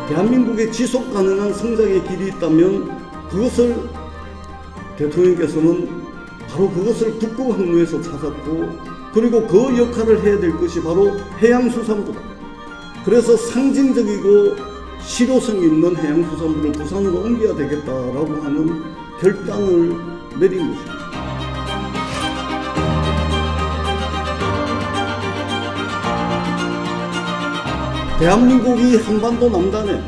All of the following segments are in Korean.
대한민국의 지속 가능한 성장의 길이 있다면 그것을 대통령께서는 바로 그것을 북극 항로에서 찾았고, 그리고 그 역할을 해야 될 것이 바로 해양수산부다. 그래서 상징적이고 실효성 있는 해양수산부를 부산으로 옮겨야 되겠다라고 하는 결단을 내린 것입니다. 대한민국이 한반도 남단에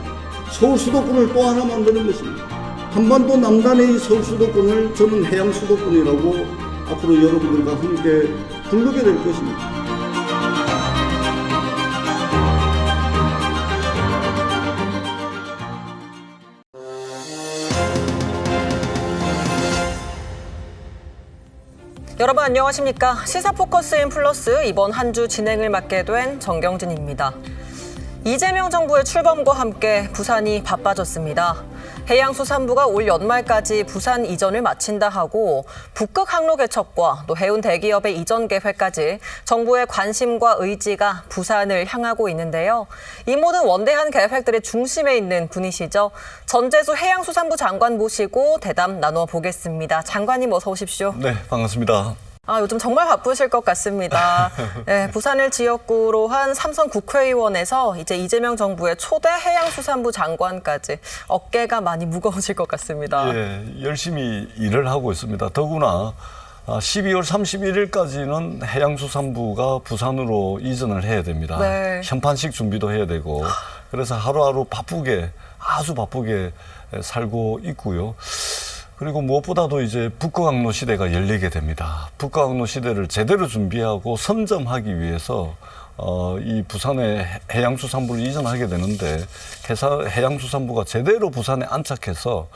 서울 수도권을 또 하나 만드는 것입니다. 한반도 남단의 이 서울 수도권을 저는 해양 수도권이라고 앞으로 여러분들과 함께 부르게 될 것입니다. 여러분 안녕하십니까? 시사포커스인 플러스 이번 한 주 진행을 맡게 된 정경진입니다. 이재명 정부의 출범과 함께 부산이 바빠졌습니다. 해양수산부가 올 연말까지 부산 이전을 마친다 하고 북극 항로 개척과 또 해운 대기업의 이전 계획까지 정부의 관심과 의지가 부산을 향하고 있는데요. 이 모든 원대한 계획들의 중심에 있는 분이시죠. 전재수 해양수산부 장관 모시고 대담 나누어 보겠습니다. 장관님 어서 오십시오. 네, 반갑습니다. 요즘 정말 바쁘실 것 같습니다. 네, 부산을 지역구로 한 삼선 국회의원에서 이제 이재명 정부의 초대 해양수산부 장관까지 어깨가 많이 무거워질 것 같습니다. 예, 열심히 일을 하고 있습니다. 더구나 12월 31일까지는 해양수산부가 부산으로 이전을 해야 됩니다. 네. 현판식 준비도 해야 되고, 그래서 하루하루 바쁘게, 아주 바쁘게 살고 있고요. 그리고 무엇보다도 이제 북극항로 시대가 열리게 됩니다. 북극항로 시대를 제대로 준비하고 선점하기 위해서 이 부산에 해양수산부를 이전하게 되는데, 해양수산부가 제대로 부산에 안착해서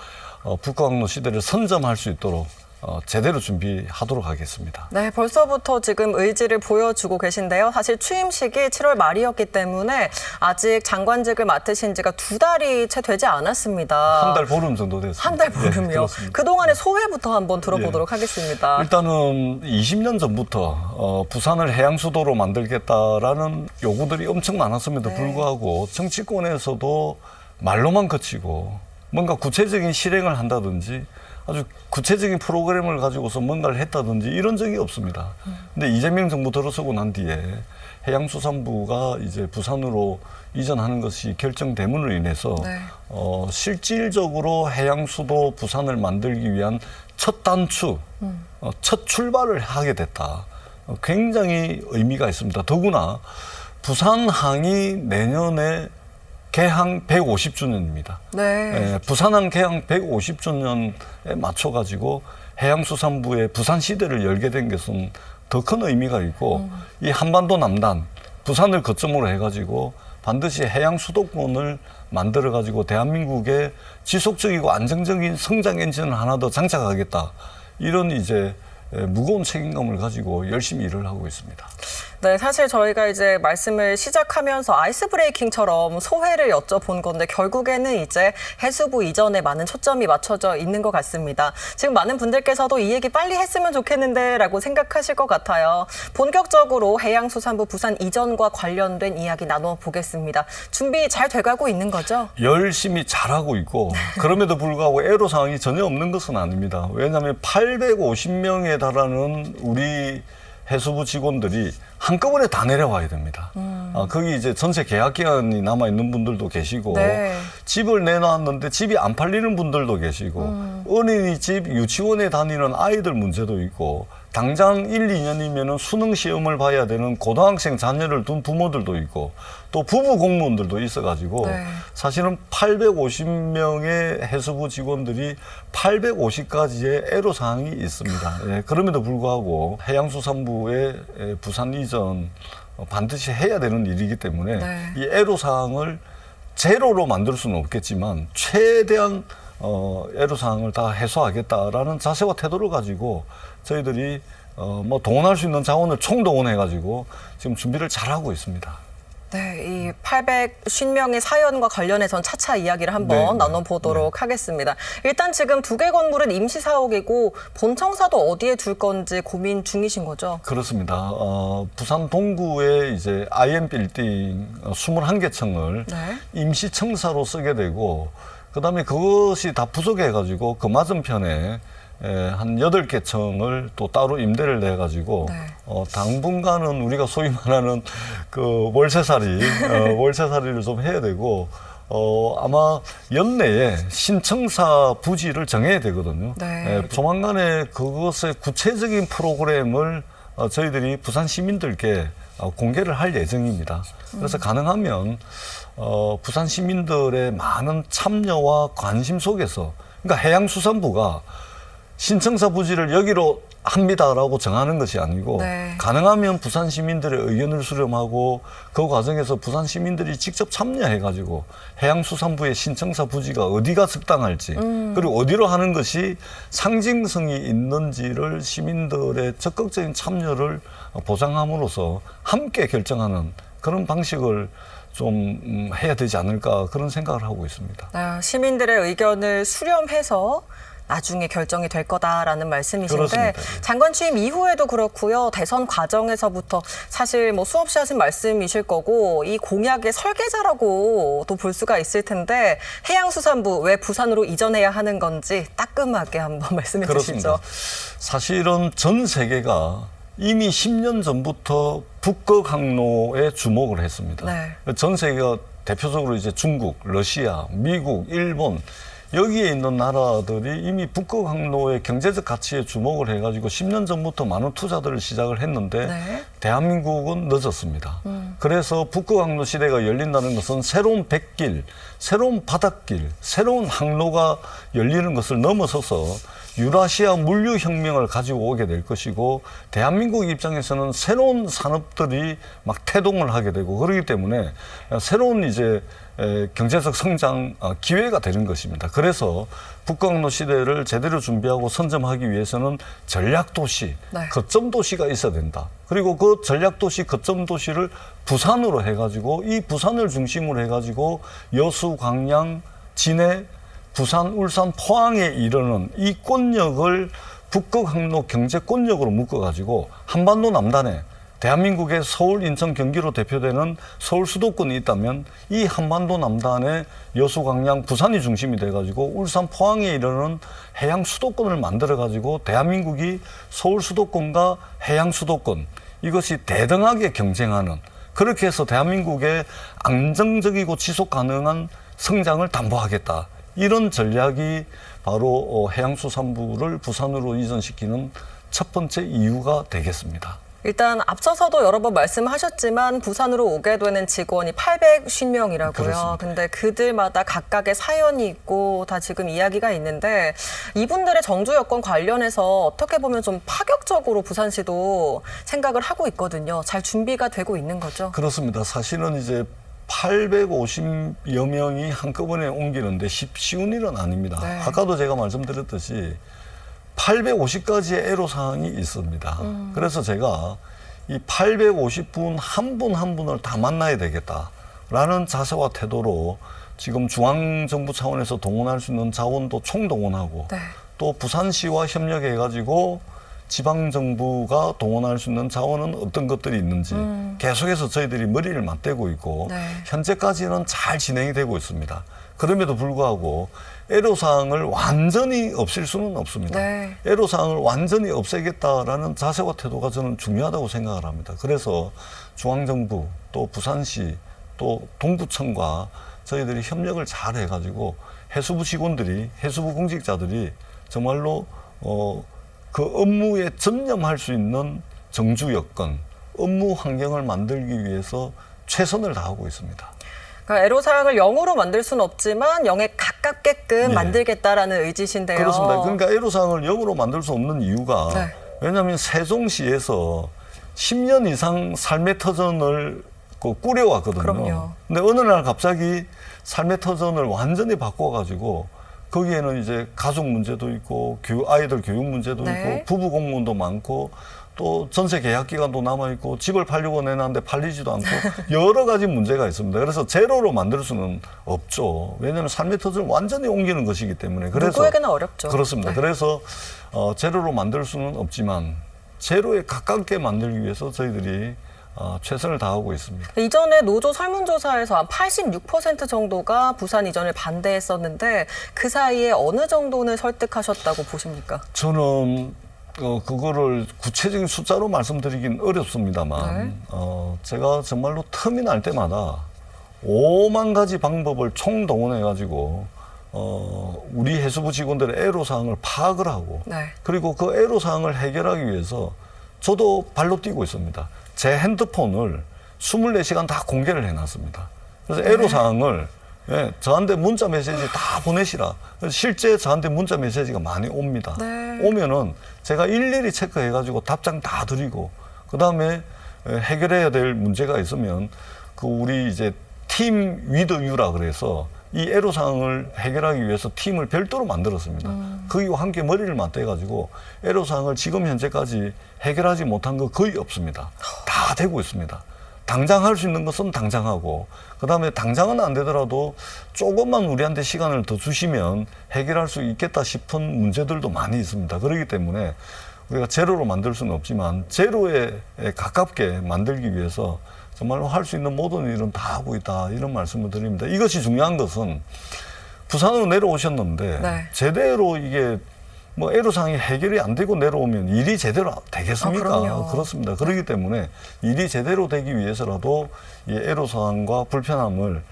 북극항로 시대를 선점할 수 있도록 제대로 준비하도록 하겠습니다. 네, 벌써부터 지금 의지를 보여주고 계신데요. 사실 취임식이 7월 말이었기 때문에 아직 장관직을 맡으신 지가 2달이 채 되지 않았습니다. 한 달 보름 정도 됐습니다. 한 달 보름이요? 예, 그동안의 소회부터 한번 들어보도록 하겠습니다. 일단은 20년 전부터 부산을 해양수도로 만들겠다라는 요구들이 엄청 많았음에도 불구하고 정치권에서도 말로만 그치고 뭔가 구체적인 실행을 한다든지 아주 구체적인 프로그램을 가지고서 뭔가를 했다든지 이런 적이 없습니다. 근데 이재명 정부 들어서고 난 뒤에 해양수산부가 이제 부산으로 이전하는 것이 결정됨으로 인해서 실질적으로 해양수도 부산을 만들기 위한 첫 단추, 첫 출발을 하게 됐다. 굉장히 의미가 있습니다. 더구나 부산항이 내년에 개항 150주년입니다. 네. 부산항 개항 150주년에 맞춰가지고 해양수산부의 부산시대를 열게 된 것은 더 큰 의미가 있고, 이 한반도 남단, 부산을 거점으로 해가지고 반드시 해양수도권을 만들어가지고 대한민국의 지속적이고 안정적인 성장 엔진을 하나 더 장착하겠다. 이런 이제 무거운 책임감을 가지고 열심히 일을 하고 있습니다. 네, 사실 저희가 이제 말씀을 시작하면서 아이스 브레이킹처럼 소회를 여쭤본 건데 결국에는 이제 해수부 이전에 많은 초점이 맞춰져 있는 것 같습니다. 지금 많은 분들께서도 이 얘기 빨리 했으면 좋겠는데 라고 생각하실 것 같아요. 본격적으로 해양수산부 부산 이전과 관련된 이야기 나눠 보겠습니다. 준비 잘 돼가고 있는 거죠? 열심히 잘하고 있고, 그럼에도 불구하고 애로사항이 전혀 없는 것은 아닙니다. 왜냐하면 850명에 달하는 우리 해수부 직원들이 한꺼번에 다 내려와야 됩니다. 거기 이제 전세 계약 기간이 남아 있는 분들도 계시고, 집을 내놨는데 집이 안 팔리는 분들도 계시고, 어린이집 유치원에 다니는 아이들 문제도 있고, 당장 1, 2년이면 수능 시험을 봐야 되는 고등학생 자녀를 둔 부모들도 있고, 또 부부 공무원들도 있어가지고 사실은 850명의 해수부 직원들이 850가지의 애로사항이 있습니다. 예, 그럼에도 불구하고 해양수산부의 부산 이전 반드시 해야 되는 일이기 때문에 이 애로사항을 제로로 만들 수는 없겠지만 최대한 애로사항을 다 해소하겠다라는 자세와 태도를 가지고 저희들이 동원할 수 있는 자원을 총동원해가지고 지금 준비를 잘하고 있습니다. 네, 이 850명의 사연과 관련해선 차차 이야기를 한번 네, 네. 나눠보도록 하겠습니다. 일단 지금 두 개 건물은 임시 사옥이고 본청사도 어디에 둘 건지 고민 중이신 거죠? 그렇습니다. 부산 동구에 이제 IM 빌딩 21개 층을 네. 임시 청사로 쓰게 되고, 그다음에 그것이 다 부족해가지고 그 맞은편에 한 8개 층을 또 따로 임대를 내가지고 네. 당분간은 우리가 소위 말하는 그 월세살이를 좀 해야 되고, 아마 연내에 신청사 부지를 정해야 되거든요. 네. 조만간에 그것의 구체적인 프로그램을 저희들이 부산 시민들께 공개를 할 예정입니다. 그래서 가능하면 부산 시민들의 많은 참여와 관심 속에서, 그러니까 해양수산부가 신청사 부지를 여기로 합니다라고 정하는 것이 아니고, 네. 가능하면 부산 시민들의 의견을 수렴하고 그 과정에서 부산 시민들이 직접 참여해가지고 해양수산부의 신청사 부지가 어디가 적당할지 그리고 어디로 하는 것이 상징성이 있는지를 시민들의 적극적인 참여를 보장함으로써 함께 결정하는 그런 방식을 좀 해야 되지 않을까, 그런 생각을 하고 있습니다. 시민들의 의견을 수렴해서 나중에 결정이 될 거다라는 말씀이신데, 그렇습니다. 장관 취임 이후에도 그렇고요, 대선 과정에서부터 사실 뭐 수없이 하신 말씀이실 거고, 이 공약의 설계자라고도 볼 수가 있을 텐데, 해양수산부 왜 부산으로 이전해야 하는 건지 따끔하게 한번 말씀해 그렇습니다. 주시죠. 사실은 전 세계가 이미 10년 전부터 북극 항로에 주목을 했습니다. 네. 전 세계가 대표적으로 이제 중국, 러시아, 미국, 일본, 여기에 있는 나라들이 이미 북극 항로의 경제적 가치에 주목을 해가지고 10년 전부터 많은 투자들을 시작을 했는데, 네. 대한민국은 늦었습니다. 그래서 북극 항로 시대가 열린다는 것은 새로운 백길, 새로운 바닷길, 새로운 항로가 열리는 것을 넘어서서 유라시아 물류혁명을 가지고 오게 될 것이고, 대한민국 입장에서는 새로운 산업들이 막 태동을 하게 되고, 그렇기 때문에 새로운 이제 경제적 성장 기회가 되는 것입니다. 그래서 북극항로 시대를 제대로 준비하고 선점하기 위해서는 전략도시, 네. 거점도시가 있어야 된다. 그리고 그 전략도시, 거점도시를 부산으로 해가지고, 이 부산을 중심으로 해가지고 여수, 광양, 진해, 부산, 울산, 포항에 이르는 이 권역을 북극항로 경제권역으로 묶어가지고 한반도 남단에 대한민국의 서울, 인천, 경기로 대표되는 서울 수도권이 있다면, 이 한반도 남단에 여수, 광양, 부산이 중심이 돼가지고 울산, 포항에 이르는 해양 수도권을 만들어가지고 대한민국이 서울 수도권과 해양 수도권, 이것이 대등하게 경쟁하는, 그렇게 해서 대한민국의 안정적이고 지속 가능한 성장을 담보하겠다. 이런 전략이 바로 해양수산부를 부산으로 이전시키는 첫 번째 이유가 되겠습니다. 일단 앞서서도 여러 번 말씀하셨지만 부산으로 오게 되는 직원이 850명이라고요. 그렇습니다. 근데 그들마다 각각의 사연이 있고 다 지금 이야기가 있는데, 이분들의 정주 여건 관련해서 어떻게 보면 좀 파격적으로 부산시도 생각을 하고 있거든요. 잘 준비가 되고 있는 거죠? 그렇습니다. 사실은 이제 850여 명이 한꺼번에 옮기는데 쉬운 일은 아닙니다. 네. 아까도 제가 말씀드렸듯이 850가지의 애로사항이 있습니다. 그래서 제가 이 850분 한 분 한 분을 다 만나야 되겠다라는 자세와 태도로 지금 중앙정부 차원에서 동원할 수 있는 자원도 총동원하고, 네. 또 부산시와 협력해가지고 지방정부가 동원할 수 있는 자원은 어떤 것들이 있는지 계속해서 저희들이 머리를 맞대고 있고, 네. 현재까지는 잘 진행이 되고 있습니다. 그럼에도 불구하고 애로사항을 완전히 없앨 수는 없습니다. 네. 애로사항을 완전히 없애겠다라는 자세와 태도가 저는 중요하다고 생각을 합니다. 그래서 중앙정부, 또 부산시, 또 동구청과 저희들이 협력을 잘 해가지고 해수부 직원들이, 해수부 공직자들이 정말로 그 업무에 전념할 수 있는 정주 여건, 업무 환경을 만들기 위해서 최선을 다하고 있습니다. 그러니까 애로사항을 0으로 만들 수는 없지만 0에 가깝게끔 네. 만들겠다라는 의지신데요. 그렇습니다. 그러니까 애로사항을 0으로 만들 수 없는 이유가, 네. 왜냐하면 세종시에서 10년 이상 삶의 터전을 꾸려왔거든요. 그럼요. 근데 어느 날 갑자기 삶의 터전을 완전히 바꿔가지고 거기에는 이제 가족 문제도 있고 아이들 교육 문제도 네. 있고 부부 공무원도 많고 또 전세 계약 기간도 남아있고 집을 팔려고 내놨는데 팔리지도 않고 여러 가지 문제가 있습니다. 그래서 제로로 만들 수는 없죠. 왜냐하면 삶의 터전을 완전히 옮기는 것이기 때문에. 그래서 누구에게나 어렵죠. 그렇습니다. 네. 그래서 제로로 만들 수는 없지만 제로에 가깝게 만들기 위해서 저희들이 최선을 다하고 있습니다. 이전에 노조 설문조사에서 한 86% 정도가 부산 이전을 반대했었는데 그 사이에 어느 정도는 설득하셨다고 보십니까? 저는 그거를 구체적인 숫자로 말씀드리긴 어렵습니다만 제가 정말로 틈이 날 때마다 5만 가지 방법을 총동원해가지고 우리 해수부 직원들의 애로사항을 파악을 하고 네. 그리고 그 애로사항을 해결하기 위해서 저도 발로 뛰고 있습니다. 제 핸드폰을 24시간 다 공개를 해놨습니다. 그래서 애로사항을 저한테 문자 메시지 다 보내시라. 그래서 실제 저한테 문자 메시지가 많이 옵니다. 네. 오면은 제가 일일이 체크해가지고 답장 다 드리고 그 다음에 해결해야 될 문제가 있으면 그 우리 이제 팀 위드 유라 그래서 이 애로사항을 해결하기 위해서 팀을 별도로 만들었습니다. 거기와 함께 머리를 맞대가지고 애로사항을 지금 현재까지 해결하지 못한 거 거의 없습니다. 다 되고 있습니다. 당장 할 수 있는 것은 당장 하고 그다음에 당장은 안 되더라도 조금만 우리한테 시간을 더 주시면 해결할 수 있겠다 싶은 문제들도 많이 있습니다. 그렇기 때문에 우리가 제로로 만들 수는 없지만 제로에 가깝게 만들기 위해서 정말로 할 수 있는 모든 일은 다 하고 있다 이런 말씀을 드립니다. 이것이 중요한 것은 부산으로 내려오셨는데 네. 제대로 이게 뭐 애로사항이 해결이 안 되고 내려오면 일이 제대로 되겠습니까? 그럼요. 그렇습니다. 그렇기 때문에 일이 제대로 되기 위해서라도 이 애로사항과 불편함을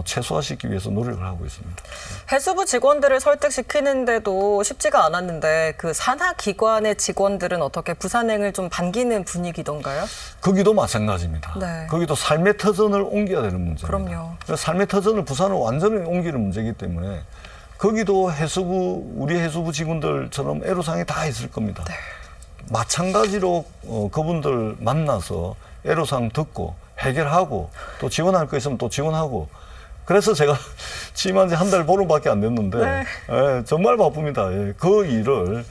최소화시키기 위해서 노력을 하고 있습니다. 해수부 직원들을 설득시키는데도 쉽지가 않았는데 그 산하 기관의 직원들은 어떻게 부산행을 좀 반기는 분위기던가요? 거기도 마찬가지입니다. 네. 거기도 삶의 터전을 옮겨야 되는 문제입니다. 그럼요. 그래서 삶의 터전을 부산으로 완전히 옮기는 문제이기 때문에 거기도 우리 해수부 직원들처럼 애로사항이 다 있을 겁니다. 네. 마찬가지로 그분들 만나서 애로사항 듣고 해결하고 또 지원할 거 있으면 또 지원하고 그래서 제가 취임한 지 한 달 보름밖에 안 됐는데 네. 정말 바쁩니다. 그 일을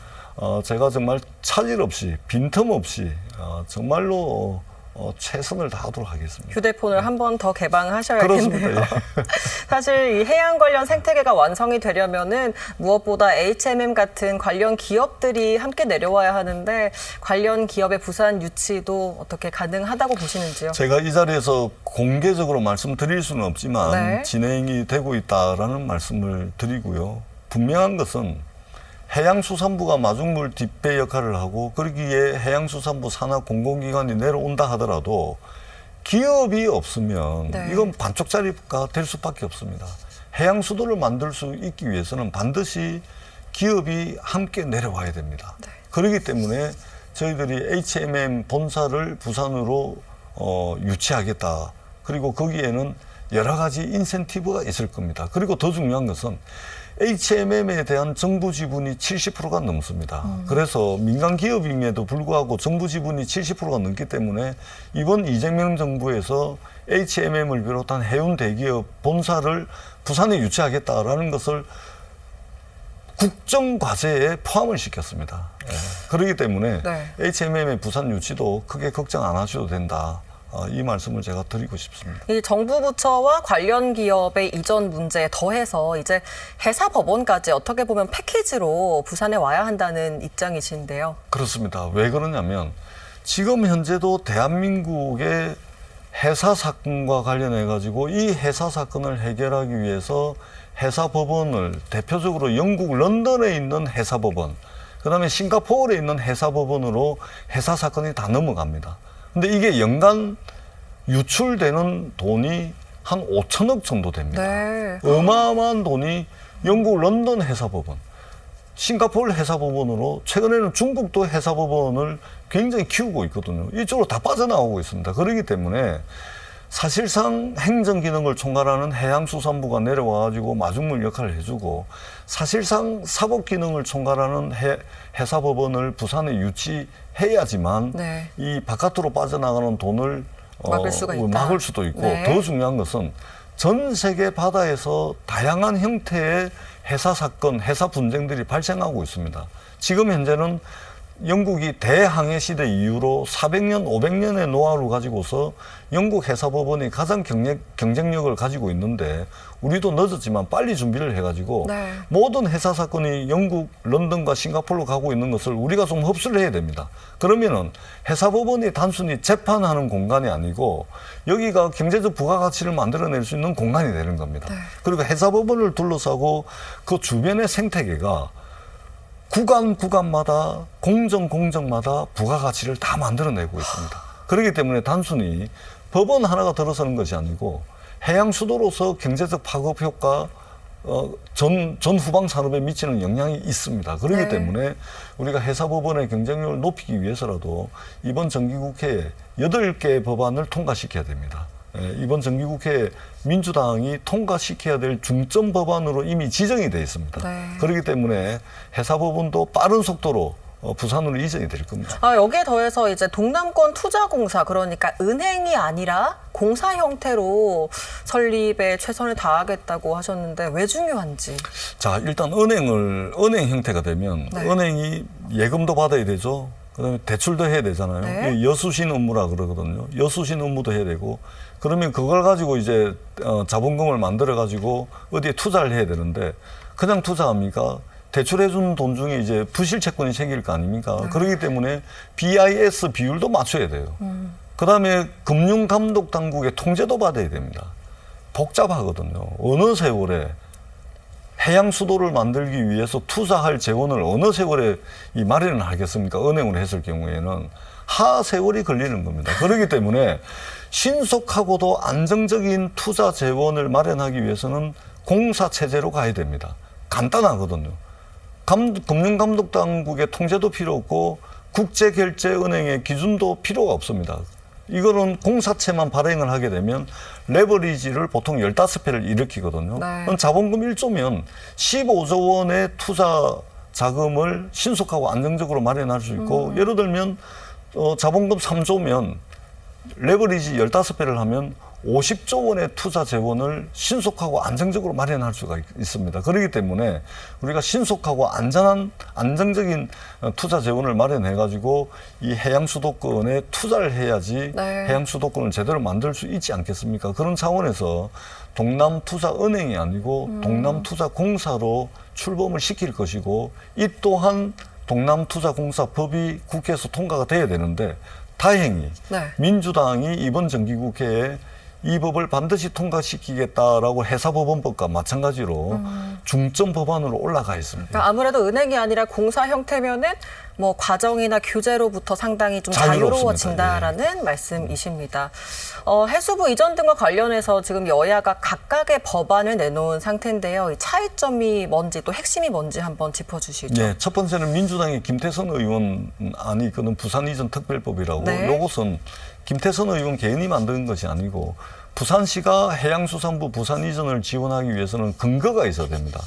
제가 정말 차질 없이 빈틈 없이 정말로 최선을 다하도록 하겠습니다. 휴대폰을 한 번 더 개방하셔야겠네요. 그렇습니다. 예. 사실 이 해양 관련 생태계가 완성이 되려면은 무엇보다 HMM 같은 관련 기업들이 함께 내려와야 하는데 관련 기업의 부산 유치도 어떻게 가능하다고 보시는지요? 제가 이 자리에서 공개적으로 말씀드릴 수는 없지만 네. 진행이 되고 있다라는 말씀을 드리고요. 분명한 것은 해양수산부가 마중물 뒷배 역할을 하고 그러기에 해양수산부 산하 공공기관이 내려온다 하더라도 기업이 없으면 네. 이건 반쪽짜리가 될 수밖에 없습니다. 해양수도를 만들 수 있기 위해서는 반드시 기업이 함께 내려와야 됩니다. 네. 그렇기 때문에 저희들이 HMM 본사를 부산으로 유치하겠다. 그리고 거기에는 여러 가지 인센티브가 있을 겁니다. 그리고 더 중요한 것은 HMM에 대한 정부 지분이 70%가 넘습니다. 그래서 민간 기업임에도 불구하고 정부 지분이 70%가 넘기 때문에 이번 이재명 정부에서 HMM을 비롯한 해운 대기업 본사를 부산에 유치하겠다라는 것을 국정과제에 포함을 시켰습니다. 그렇기 때문에 네. HMM의 부산 유치도 크게 걱정 안 하셔도 된다. 이 말씀을 제가 드리고 싶습니다. 이 정부 부처와 관련 기업의 이전 문제에 더해서 이제 해사법원까지 어떻게 보면 패키지로 부산에 와야 한다는 입장이신데요. 그렇습니다. 왜 그러냐면 지금 현재도 대한민국의 해사 사건과 관련해 가지고 이 해사 사건을 해결하기 위해서 해사법원을 대표적으로 영국 런던에 있는 해사법원, 그다음에 싱가포르에 있는 해사법원으로 해사 사건이 다 넘어갑니다. 근데 이게 연간 유출되는 돈이 한 5천억 정도 됩니다. 네. 어마어마한 돈이 영국 런던 해사법원, 싱가포르 해사법원으로 최근에는 중국도 해사법원을 굉장히 키우고 있거든요. 이쪽으로 다 빠져나오고 있습니다. 그렇기 때문에 사실상 행정기능을 총괄하는 해양수산부가 내려와가지고 마중물 역할을 해주고 사실상 사법기능을 총괄하는 해사법원을 부산에 유치해야지만 네. 이 바깥으로 빠져나가는 돈을 막을 수가 있다. 막을 수도 있고 네. 더 중요한 것은 전 세계 바다에서 다양한 형태의 해사 사건, 해사 분쟁들이 발생하고 있습니다. 지금 현재는 영국이 대항해 시대 이후로 400년, 500년의 노하우를 가지고서 영국 해사법원이 가장 경쟁력을 가지고 있는데 우리도 늦었지만 빨리 준비를 해가지고 네. 모든 해사 사건이 영국, 런던과 싱가포르로 가고 있는 것을 우리가 좀 흡수를 해야 됩니다. 그러면은 해사법원이 단순히 재판하는 공간이 아니고 여기가 경제적 부가가치를 만들어낼 수 있는 공간이 되는 겁니다. 네. 그리고 해사법원을 둘러싸고 그 주변의 생태계가 구간마다 공정마다 부가가치를 다 만들어내고 있습니다. 그렇기 때문에 단순히 법원 하나가 들어서는 것이 아니고 해양 수도로서 경제적 파급 효과 전 후방 산업에 미치는 영향이 있습니다. 그렇기 네. 때문에 우리가 해사법원의 경쟁력을 높이기 위해서라도 이번 정기국회에 8개의 법안을 통과시켜야 됩니다. 이번 정기국회에 민주당이 통과시켜야 될 중점 법안으로 이미 지정이 되어 있습니다. 네. 그렇기 때문에 해사법원도 빠른 속도로 부산으로 이전이 될 겁니다. 여기에 더해서 이제 동남권 투자공사, 그러니까 은행이 아니라 공사 형태로 설립에 최선을 다하겠다고 하셨는데 왜 중요한지. 자, 일단 은행 형태가 되면 네. 은행이 예금도 받아야 되죠. 그다음에 대출도 해야 되잖아요. 네. 이게 여수신 업무라 그러거든요. 여수신 업무도 해야 되고, 그러면 그걸 가지고 이제 자본금을 만들어 가지고 어디에 투자를 해야 되는데 그냥 투자합니까? 대출해준 돈 중에 이제 부실 채권이 생길 거 아닙니까? 그렇기 때문에 BIS 비율도 맞춰야 돼요. 그다음에 금융감독당국의 통제도 받아야 됩니다. 복잡하거든요. 어느 세월에 해양 수도를 만들기 위해서 투자할 재원을 어느 세월에 이 마련을 하겠습니까? 은행으로 했을 경우에는 하세월이 걸리는 겁니다. 그렇기 때문에 신속하고도 안정적인 투자 재원을 마련하기 위해서는 공사 체제로 가야 됩니다. 간단하거든요. 금융감독당국의 통제도 필요 없고 국제결제은행의 기준도 필요가 없습니다. 이거는 공사채만 발행을 하게 되면 레버리지를 보통 15배를 일으키거든요. 네. 그럼 자본금 1조면 15조 원의 투자 자금을 신속하고 안정적으로 마련할 수 있고 예를 들면 자본금 3조면 레버리지 15배를 하면 50조 원의 투자 재원을 신속하고 안정적으로 마련할 수가 있습니다. 그렇기 때문에 우리가 신속하고 안정적인 투자 재원을 마련해가지고 이 해양 수도권에 투자를 해야지 네. 해양 수도권을 제대로 만들 수 있지 않겠습니까? 그런 차원에서 동남투자은행이 아니고 동남투자공사로 출범을 시킬 것이고 이 또한 동남투자공사법이 국회에서 통과가 돼야 되는데 다행히 네. 민주당이 이번 정기국회에 이 법을 반드시 통과시키겠다라고 해사법원법과 마찬가지로 중점 법안으로 올라가 있습니다. 그러니까 아무래도 은행이 아니라 공사 형태면은 뭐 과정이나 규제로부터 상당히 좀 자유로워진다라는 말씀이십니다. 해수부 이전 등과 관련해서 지금 여야가 각각의 법안을 내놓은 상태인데요. 이 차이점이 뭔지 또 핵심이 뭔지 한번 짚어주시죠. 네, 첫 번째는 민주당의 김태선 의원 안이 있거든 부산 이전 특별법이라고. 네. 이것은 김태선 의원 개인이 만든 것이 아니고 부산시가 해양수산부 부산 이전을 지원하기 위해서는 근거가 있어야 됩니다.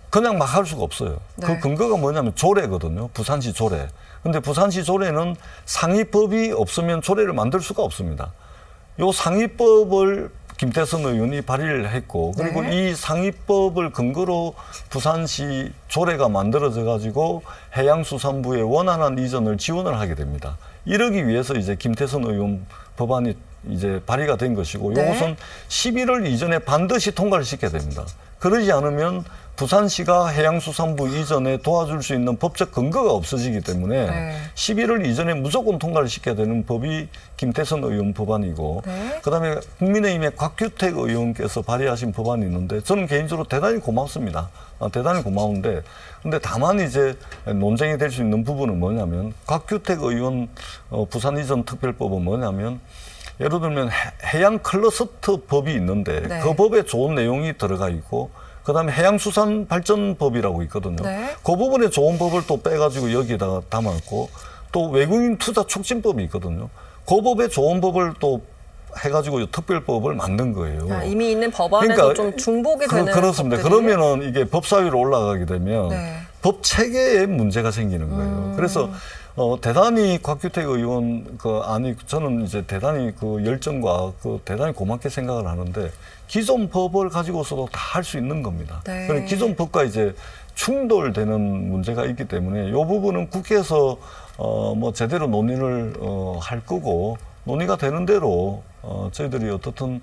그냥 막 할 수가 없어요. 네. 그 근거가 뭐냐면 조례거든요. 부산시 조례. 근데 부산시 조례는 상위법이 없으면 조례를 만들 수가 없습니다. 요 상위법을 김태선 의원이 발의를 했고 그리고 네. 이 상위법을 근거로 부산시 조례가 만들어져 가지고 해양수산부의 원활한 이전을 지원을 하게 됩니다. 이러기 위해서 이제 김태선 의원 법안이 이제 발의가 된 것이고 네. 이것은 11월 이전에 반드시 통과를 시켜야 됩니다. 그러지 않으면 부산시가 해양수산부 이전에 도와줄 수 있는 법적 근거가 없어지기 때문에 네. 11월 이전에 무조건 통과를 시켜야 되는 법이 김태선 의원 법안이고 네. 그다음에 국민의힘의 곽규택 의원께서 발의하신 법안이 있는데 저는 개인적으로 대단히 고맙습니다. 대단히 고마운데 근데 다만 이제 논쟁이 될 수 있는 부분은 뭐냐면 곽규택 의원 부산 이전 특별법은 뭐냐면 예를 들면 해양 클러스터 법이 있는데 네. 그 법에 좋은 내용이 들어가 있고 그다음에 해양수산발전법이라고 있거든요. 네. 그 부분에 좋은 법을 또 빼가지고 여기다가 담았고 또 외국인 투자 촉진법이 있거든요. 그 법에 좋은 법을 또 해가지고 특별법을 만든 거예요. 이미 있는 법안에서 그러니까 좀 중복이 되는 그렇습니다. 법들이. 그러면은 이게 법사위로 올라가게 되면 네. 법 체계에 문제가 생기는 거예요. 그래서 대단히 곽규택 의원 저는 이제 대단히 그 열정과 그 대단히 고맙게 생각을 하는데 기존 법을 가지고서도 다 할 수 있는 겁니다. 네. 그리고 기존 법과 이제 충돌되는 문제가 있기 때문에 이 부분은 국회에서 뭐 제대로 논의를 할 거고 논의가 되는 대로 저희들이 어떻든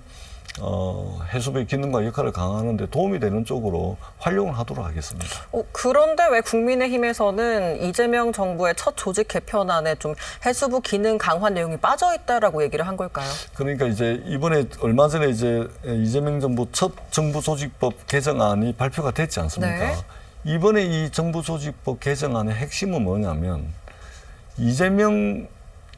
해수부의 기능과 역할을 강화하는 데 도움이 되는 쪽으로 활용을 하도록 하겠습니다. 그런데 왜 국민의힘에서는 이재명 정부의 첫 조직 개편안에 좀 해수부 기능 강화 내용이 빠져 있다라고 얘기를 한 걸까요? 그러니까 이제 이번에 얼마 전에 이제 이재명 정부 첫 정부 조직법 개정안이 발표가 됐지 않습니까? 네. 이번에 이 정부 조직법 개정안의 핵심은 뭐냐면 이재명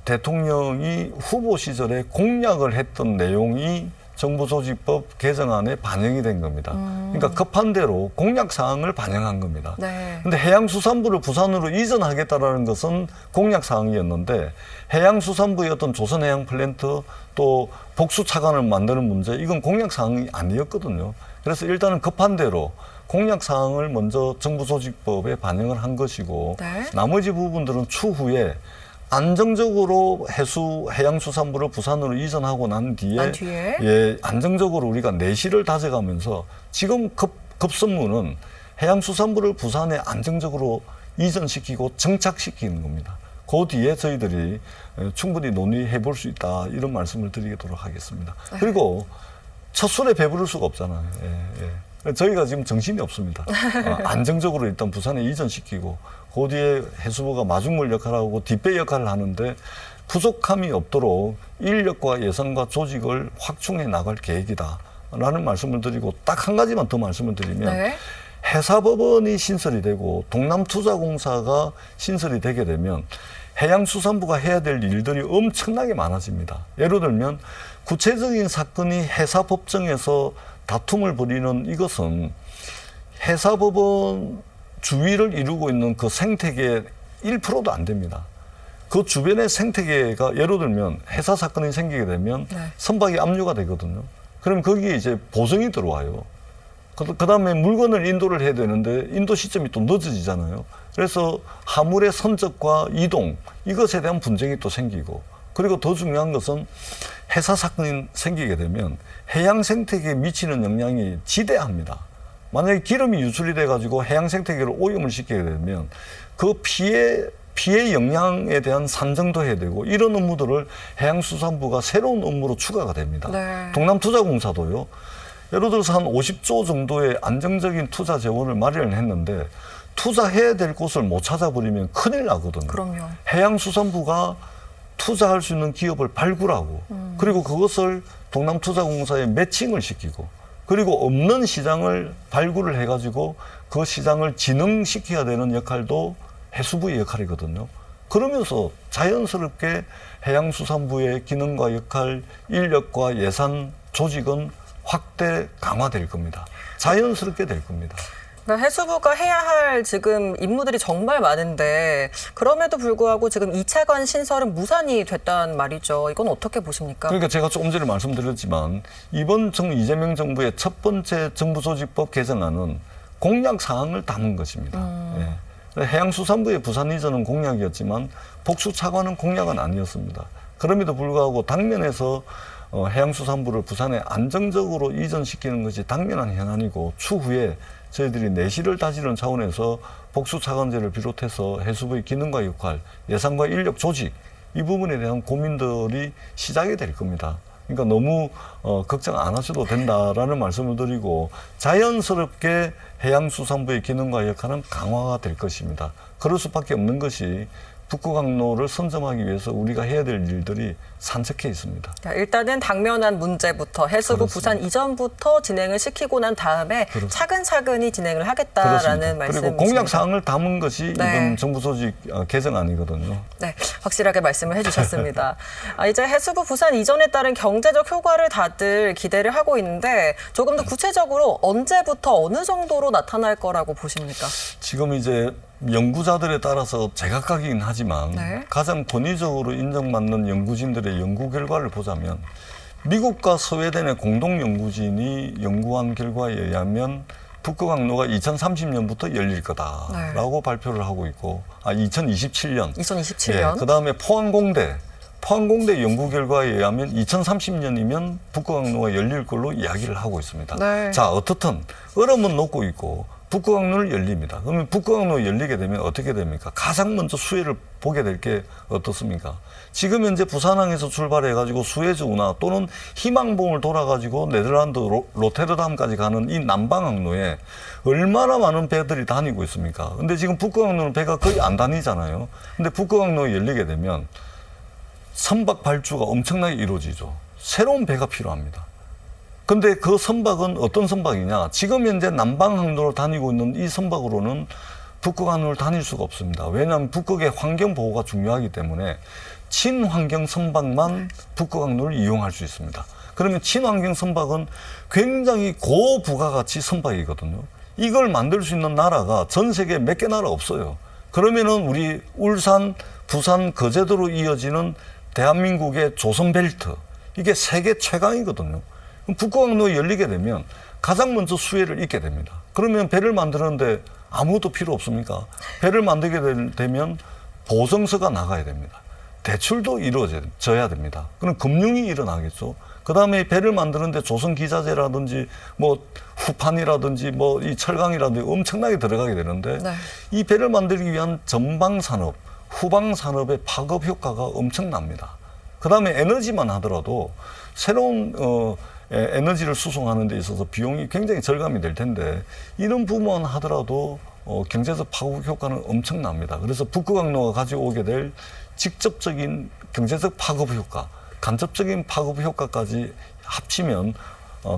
대통령이 후보 시절에 공약을 했던 내용이 정부조직법 개정안에 반영이 된 겁니다. 그러니까 급한 대로 공약 사항을 반영한 겁니다. 네. 근데 해양수산부를 부산으로 이전하겠다라는 것은 공약 사항이었는데 해양수산부의 어떤 조선해양플랜트 또 복수차관을 만드는 문제 이건 공약 사항이 아니었거든요. 그래서 일단은 급한 대로 공약 사항을 먼저 정부조직법에 반영을 한 것이고 네. 나머지 부분들은 추후에 안정적으로 해양수산부를 부산으로 이전하고 난 뒤에 예, 안정적으로 우리가 내실을 다져가면서 지금 급선무는 해양수산부를 부산에 안정적으로 이전시키고 정착시키는 겁니다. 그 뒤에 저희들이 충분히 논의해 볼 수 있다 이런 말씀을 드리도록 하겠습니다. 그리고 첫 술에 배부를 수가 없잖아요. 예, 예. 저희가 지금 정신이 없습니다. 안정적으로 일단 부산에 이전시키고 그 뒤에 해수부가 마중물 역할을 하고 뒷배 역할을 하는데 부족함이 없도록 인력과 예산과 조직을 확충해 나갈 계획이다라는 말씀을 드리고 딱 한 가지만 더 말씀을 드리면 네. 해사법원이 신설이 되고 동남투자공사가 신설이 되게 되면 해양수산부가 해야 될 일들이 엄청나게 많아집니다. 예를 들면 구체적인 사건이 해사법정에서 다툼을 벌이는 이것은 해사법원 주위를 이루고 있는 그 생태계 1%도 안 됩니다. 그 주변의 생태계가 예를 들면 해사 사건이 생기게 되면 네. 선박이 압류가 되거든요. 그럼 거기에 이제 보증이 들어와요. 그 다음에 물건을 인도를 해야 되는데 인도 시점이 또 늦어지잖아요. 그래서 화물의 선적과 이동 이것에 대한 분쟁이 또 생기고 그리고 더 중요한 것은 해사 사건이 생기게 되면 해양 생태계에 미치는 영향이 지대합니다. 만약에 기름이 유출이 돼가지고 해양 생태계를 오염을 시키게 되면 그 피해 영향에 대한 산정도 해야 되고 이런 업무들을 해양수산부가 새로운 업무로 추가가 됩니다. 네. 동남투자공사도요. 예를 들어서 한 50조 정도의 안정적인 투자 재원을 마련했는데 투자해야 될 곳을 못 찾아버리면 큰일 나거든요. 그럼요. 해양수산부가 투자할 수 있는 기업을 발굴하고 그리고 그것을 동남투자공사에 매칭을 시키고 그리고 없는 시장을 발굴을 해가지고 그 시장을 진흥시켜야 되는 역할도 해수부의 역할이거든요. 그러면서 자연스럽게 해양수산부의 기능과 역할, 인력과 예산, 조직은 확대 강화될 겁니다. 자연스럽게 될 겁니다. 그러니까 해수부가 해야 할 지금 임무들이 정말 많은데 그럼에도 불구하고 지금 2차관 신설은 무산이 됐단 말이죠. 이건 어떻게 보십니까? 그러니까 제가 조금 전에 말씀드렸지만 이번 이재명 정부의 첫 번째 정부조직법 개정안은 공약 사항을 담은 것입니다. 예. 해양수산부의 부산 이전은 공약이었지만 복수차관은 공약은 아니었습니다. 그럼에도 불구하고 당면에서 해양수산부를 부산에 안정적으로 이전시키는 것이 당면한 현안이고 추후에 저희들이 내실을 다지는 차원에서 복수차관제를 비롯해서 해수부의 기능과 역할, 예산과 인력 조직 이 부분에 대한 고민들이 시작이 될 겁니다. 그러니까 너무 걱정 안 하셔도 된다라는 말씀을 드리고 자연스럽게 해양수산부의 기능과 역할은 강화가 될 것입니다. 그럴 수밖에 없는 것이 북구강로를 선점하기 위해서 우리가 해야 될 일들이 산적해 있습니다. 일단은 당면한 문제부터 해수부 그렇습니다. 부산 이전부터 진행을 시키고 난 다음에 그렇습니다. 차근차근히 진행을 하겠다라는 말씀이십니다. 그리고 공약 사항을 담은 것이 네. 이번 정부 조직 개정안이거든요. 네, 확실하게 말씀을 해주셨습니다. 이제 해수부 부산 이전에 따른 경제적 효과를 다들 기대를 하고 있는데 조금 더 구체적으로 언제부터 어느 정도로 나타날 거라고 보십니까? 지금 이제 연구자들에 따라서 제각각이긴 하지만 네. 가장 권위적으로 인정받는 연구진들의 연구 결과를 보자면 미국과 스웨덴의 공동 연구진이 연구한 결과에 의하면 북극항로가 2030년부터 열릴 거다라고 발표를 하고 있고, 2027년. 2027년. 예, 그다음에 포항공대 연구 결과에 의하면 2030년이면 북극항로가 열릴 걸로 이야기를 하고 있습니다. 네. 자, 어떻든 얼음은 녹고 있고 북극항로를 열립니다. 그러면 북극항로 열리게 되면 어떻게 됩니까? 가장 먼저 수해를 보게 될 게 어떻습니까? 지금 현재 부산항에서 출발해가지고 수에즈 운하 또는 희망봉을 돌아가지고 네덜란드 로테르담까지 가는 이 남방항로에 얼마나 많은 배들이 다니고 있습니까? 근데 지금 북극항로는 배가 거의 안 다니잖아요. 근데 북극항로가 열리게 되면 선박 발주가 엄청나게 이루어지죠. 새로운 배가 필요합니다. 근데 그 선박은 어떤 선박이냐? 지금 현재 남방항로를 다니고 있는 이 선박으로는 북극항로를 다닐 수가 없습니다. 왜냐하면 북극의 환경 보호가 중요하기 때문에 친환경 선박만 북극항로를 이용할 수 있습니다. 그러면 친환경 선박은 굉장히 고부가가치 선박이거든요. 이걸 만들 수 있는 나라가 전 세계에 몇 개 나라 없어요. 그러면은 우리 울산, 부산, 거제도로 이어지는 대한민국의 조선벨트, 이게 세계 최강이거든요. 북극항로 열리게 되면 가장 먼저 수혜를 입게 됩니다. 그러면 배를 만드는데 아무것도 필요 없습니까? 배를 만들게 되면 보증서가 나가야 됩니다. 대출도 이루어져야 됩니다. 그럼 금융이 일어나겠죠. 그 다음에 배를 만드는데 조선기자재라든지 뭐 후판이라든지 뭐 이 철강이라든지 엄청나게 들어가게 되는데, 네. 이 배를 만들기 위한 전방산업, 후방산업의 파급 효과가 엄청납니다. 그 다음에 에너지만 하더라도 새로운 에너지를 수송하는 데 있어서 비용이 굉장히 절감이 될 텐데, 이런 부분만 하더라도 경제적 파급 효과는 엄청납니다. 그래서 북극항로가 가져오게 될 직접적인 경제적 파급 효과, 간접적인 파급 효과까지 합치면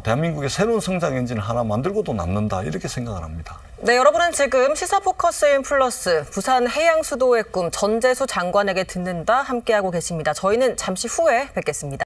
대한민국의 새로운 성장 엔진을 하나 만들고도 남는다, 이렇게 생각을 합니다. 네, 여러분은 지금 시사 포커스인 플러스 부산 해양 수도의 꿈 전재수 장관에게 듣는다 함께하고 계십니다. 저희는 잠시 후에 뵙겠습니다.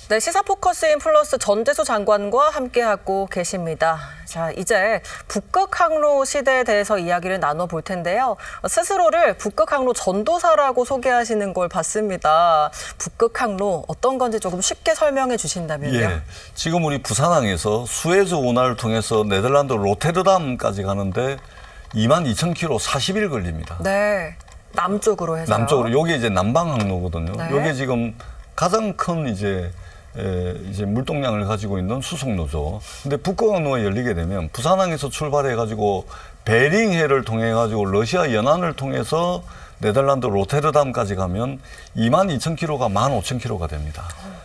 네, 시사 포커스인 플러스 전재수 장관과 함께하고 계십니다. 자, 이제 북극항로 시대에 대해서 이야기를 나눠볼 텐데요. 스스로를 북극항로 전도사라고 소개하시는 걸 봤습니다. 북극항로 어떤 건지 조금 쉽게 설명해 주신다면요. 예, 지금 우리 부산항에서 수에즈 운하를 통해서 네덜란드 로테르담까지 가는데 22,000km 40일 걸립니다. 네, 남쪽으로 해서. 남쪽으로. 요게 이제 남방항로거든요. 네. 요게 지금 가장 큰 이제 물동량을 가지고 있는 수송로죠. 근데 북극항로가 열리게 되면 부산항에서 출발해가지고 베링해를 통해가지고 러시아 연안을 통해서 네덜란드 로테르담까지 가면 22,000km가 15,000km가 됩니다.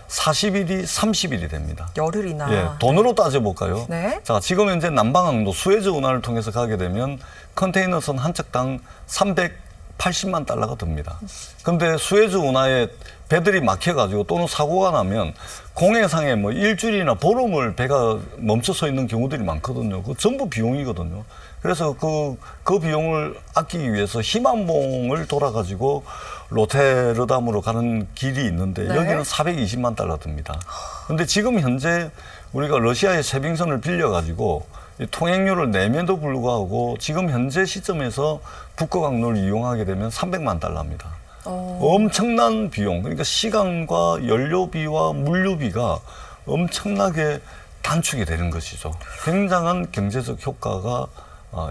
40일이 30일이 됩니다. 열흘이나. 예, 돈으로 따져볼까요? 네. 자, 지금 현재 남방항로 수에즈 운하를 통해서 가게 되면 컨테이너선 한 척당 380만 달러가 듭니다. 근데 수에즈 운하에 배들이 막혀가지고 또는 사고가 나면 공해상에 뭐 일주일이나 보름을 배가 멈춰 서 있는 경우들이 많거든요. 그 전부 비용이거든요. 그래서 그 비용을 아끼기 위해서 희망봉을 돌아가지고 로테르담으로 가는 길이 있는데, 네. 여기는 420만 달러 듭니다. 근데 지금 현재 우리가 러시아의 세빙선을 빌려가지고 이 통행료를 내면도 불구하고 지금 현재 시점에서 북극항로를 이용하게 되면 300만 달러입니다. 엄청난 비용, 그러니까 시간과 연료비와 물류비가 엄청나게 단축이 되는 것이죠. 굉장한 경제적 효과가